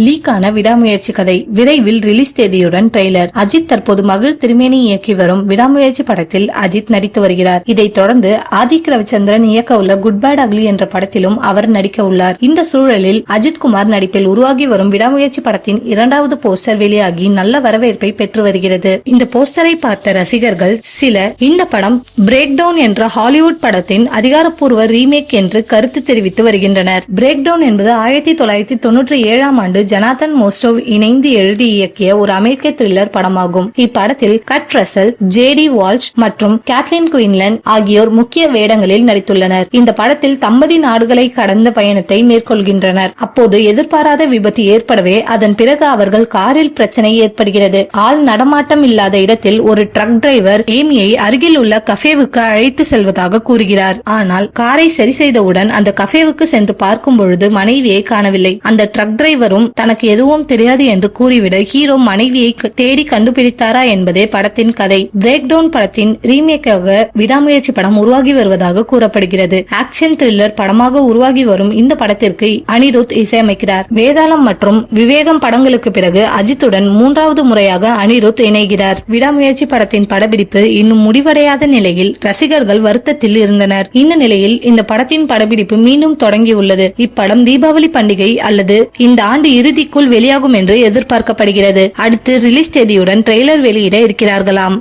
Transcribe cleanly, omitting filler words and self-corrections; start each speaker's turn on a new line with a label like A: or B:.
A: லீக்கான விடாமுயற்சி கதை விரைவில் ரிலீஸ் தேதியுடன் ட்ரெய்லர். அஜித் தற்போது மகிழ் திருமேனி இயக்கி வரும் விடாமுயற்சி படத்தில் அஜித் நடித்து வருகிறார். இதைத் தொடர்ந்து ஆதிக் ரவிச்சந்திரன் இயக்க உள்ள குட் பேட் அக்லி என்ற படத்திலும் அவர் நடிக்க உள்ளார். இந்த சூழலில் அஜித் குமார் நடிப்பில் உருவாகி வரும் விடாமுயற்சி படத்தின் 2வது போஸ்டர் வெளியாகி நல்ல வரவேற்பை பெற்று வருகிறது. இந்த போஸ்டரை பார்த்த ரசிகர்கள் சிலர் இந்த படம் பிரேக் டவுன் என்ற ஹாலிவுட் படத்தின் அதிகாரப்பூர்வ ரீமேக் என்று கருத்து தெரிவித்து வருகின்றனர். பிரேக் டவுன் என்பது 1997ஆம் ஆண்டு ஜனாதன் மோஸ்டோவ் இணைந்து எழுதி இயக்கிய ஒரு அமெரிக்க த்ரில்லர் படமாகும். இப்படத்தில் கட் ரசல், ஜேடி வால்ஷ் மற்றும் கேத்லின் குயின்லன் ஆகியோர் முக்கிய வேடங்களில் நடித்துள்ளனர். இந்த படத்தில் தம்பதி நாடுகளை கடந்த பயணத்தை மேற்கொள்கின்றனர். அப்போது எதிர்பாராத விபத்து ஏற்படவே அதன் பிறகு அவர்கள் காரில் பிரச்சனை ஏற்படுகிறது. ஆள் நடமாட்டம் இல்லாத இடத்தில் ஒரு ட்ரக் டிரைவர் ஏமியை அருகில் உள்ள கஃபேவுக்கு அழைத்து செல்வதாக கூறுகிறார். ஆனால் காரை சரி செய்தவுடன் அந்த கஃபேவுக்கு சென்று பார்க்கும் பொழுது மனைவியை காணவில்லை. அந்த ட்ரக் டிரைவரும் தனக்கு எதுவும் தெரியாது என்று கூறிவிட ஹீரோ மனைவியை தேடி கண்டுபிடித்தாரா என்பதே படத்தின் கதை. பிரேக் டவுன் படத்தின் ரீமேக்காக விடாமுயற்சி படம் உருவாகி வருவதாக கூறப்படுகிறது. ஆக்ஷன் த்ரில்லர் படமாக உருவாகி வரும் இந்த படத்திற்கு அனிருத் இசையமைக்கிறார். வேதாளம் மற்றும் விவேகம் படங்களுக்கு பிறகு அஜித்துடன் 3வது முறையாக அனிருத் இணைகிறார். விடாமுயற்சி படத்தின் படப்பிடிப்பு இன்னும் முடிவடையாத நிலையில் ரசிகர்கள் வருத்தத்தில் இருந்தனர். இந்த நிலையில் இந்த படத்தின் படப்பிடிப்பு மீண்டும் தொடங்கியுள்ளது. இப்படம் தீபாவளி பண்டிகை அல்லது இந்த ஆண்டு இறுதிக்குள் வெளியாகும் என்று எதிர்பார்க்கப்படுகிறது. அடுத்து ரிலீஸ் தேதியுடன் ட்ரெய்லர் வெளியிட இருக்கிறார்களாம்.